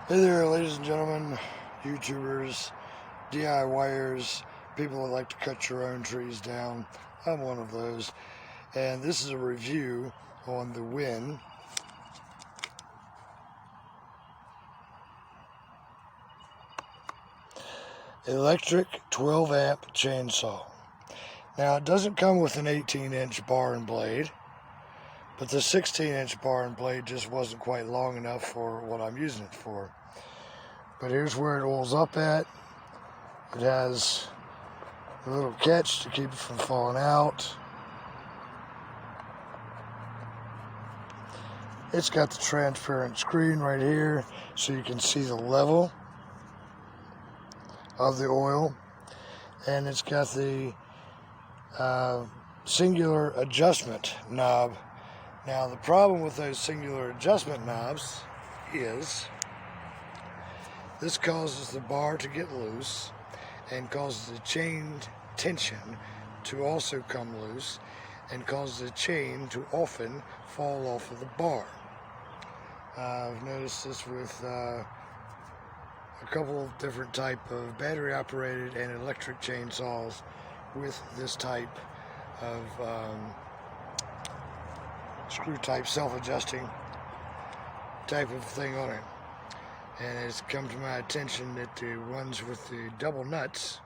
Hey there, ladies and gentlemen, YouTubers, DIYers, people that like to cut your own trees down. I'm one of those. And this is a review on the Wen Electric 12 amp chainsaw. Now, it doesn't come with an 18-inch bar and blade, but the 16-inch bar and blade just wasn't quite long enough for what I'm using it for. But here's where it oils up at. It has a little catch to keep it from falling out. It's got the transparent screen right here so you can see the level of the oil. And it's got the singular adjustment knob. Now, the problem with those singular adjustment knobs is this causes the bar to get loose and causes the chain tension to also come loose and causes the chain to often fall off of the bar. I've noticed this with a couple of different type of battery operated and electric chainsaws with this type of screw type self-adjusting type of thing on it. And it's come to my attention that the ones with the double nuts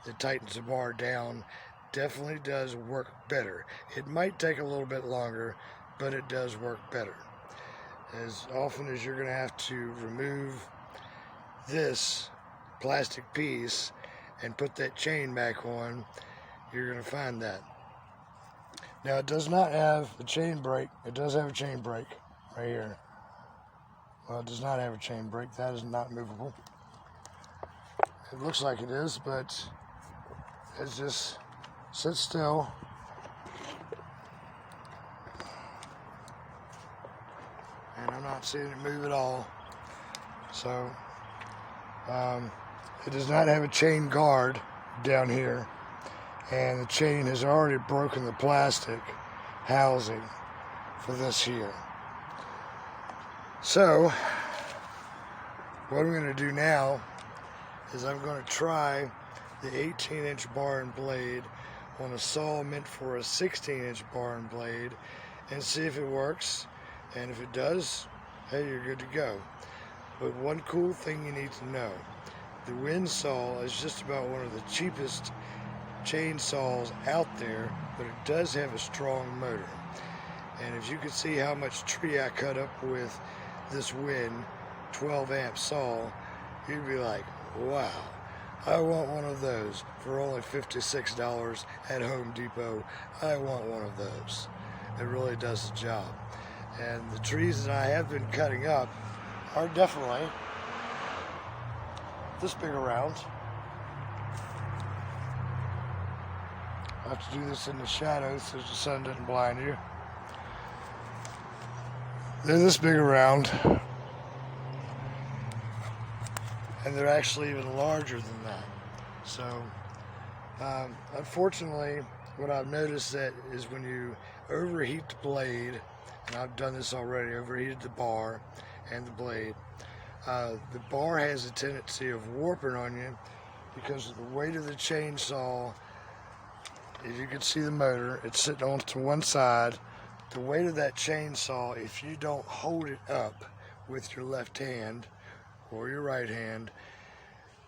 that tightens the bar down definitely does work better. It might take a little bit longer, but it does work better. As often as you're going to have to remove this plastic piece and put that chain back on, you're going to find that. Now, it does not have a chain brake. It does have a chain brake right here. Well, it does not have a chain brake. That is not movable. It looks like it is, but it just sits still. And I'm not seeing it move at all. So, it does not have a chain guard down here. And the chain has already broken the plastic housing for this here. So, what I'm going to do now is I'm going to try the 18-inch bar and blade on a saw meant for a 16-inch bar and blade and see if it works. And if it does, hey, you're good to go. But one cool thing you need to know, the Wen saw is just about one of the cheapest chainsaws out there, but it does have a strong motor. And if you could see how much tree I cut up with this Wen 12 amp saw, you'd be like, wow, I want one of those for only $56 at Home Depot. I want one of those. It really does the job. And the trees that I have been cutting up are definitely this big around. I have to do this in the shadows so the sun doesn't blind you. They're this big around, and they're actually even larger than that. So, unfortunately, what I've noticed that is when you overheat the blade, and I've done this already, overheated the bar and the blade, the bar has a tendency of warping on you because of the weight of the chainsaw. If you can see the motor, it's sitting on to one side. The weight of that chainsaw, if you don't hold it up with your left hand or your right hand,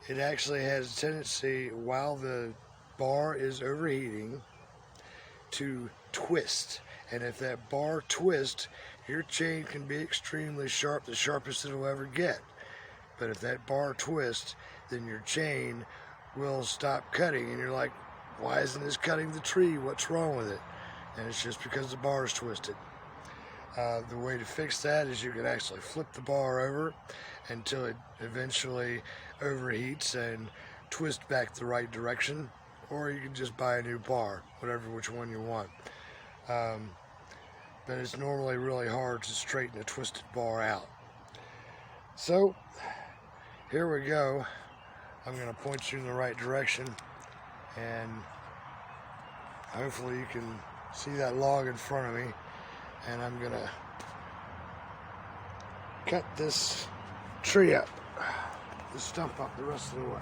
it actually has a tendency, while the bar is overheating, to twist. And if that bar twists, your chain can be extremely sharp, the sharpest it'll ever get. But if that bar twists, then your chain will stop cutting, and you're like, why isn't this cutting the tree? What's wrong with it? And it's just because the bar is twisted. The way to fix that is you can actually flip the bar over until it eventually overheats and twist back the right direction, or you can just buy a new bar, which one you want. But it's normally really hard to straighten a twisted bar out. So, here we go. I'm going to point you in the right direction, and hopefully you can see that log in front of me. And I'm going to cut this tree up, the stump up the rest of the way.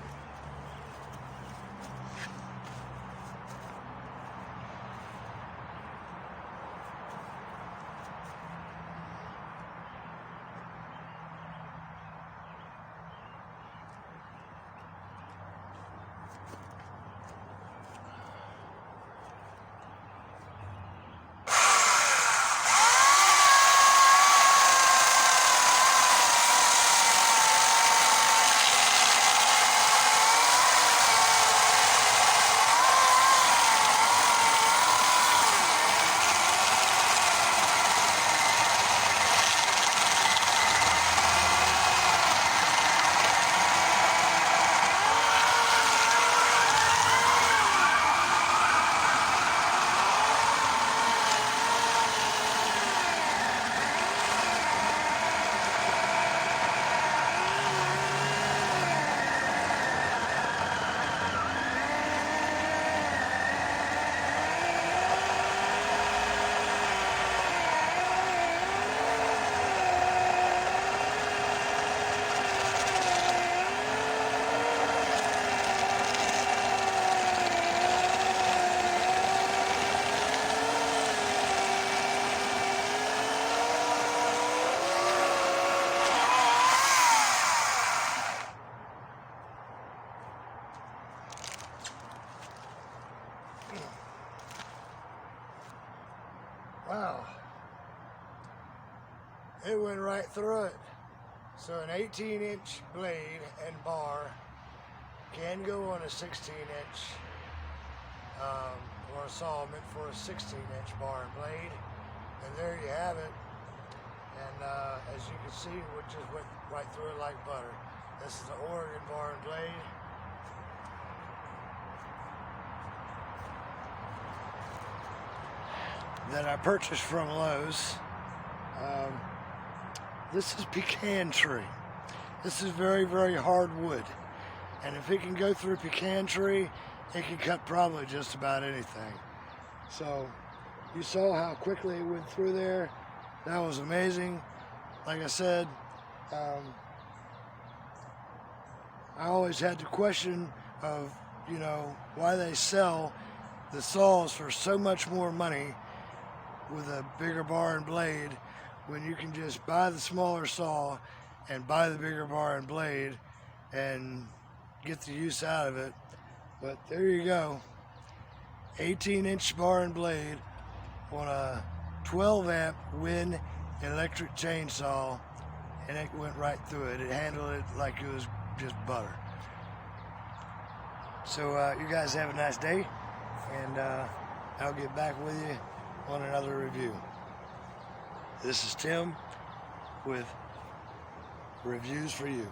Wow, it went right through it. So an 18-inch blade and bar can go on a 16-inch or a saw meant for a 16-inch bar and blade. And there you have it. And as you can see, it just went right through it like butter. This is the Oregon bar and blade. That I purchased from Lowe's. This is pecan tree. This is very, very hard wood. And if it can go through pecan tree, it can cut probably just about anything. So you saw how quickly it went through there. That was amazing. Like I said, I always had the question of, you know, why they sell the saws for so much more money with a bigger bar and blade when you can just buy the smaller saw and buy the bigger bar and blade and get the use out of it. But there you go, 18-inch bar and blade on a 12-amp Wen Electric chainsaw, and it went right through it. It handled it like it was just butter. So you guys have a nice day, and I'll get back with you on another review. This is Tim with Reviews for You.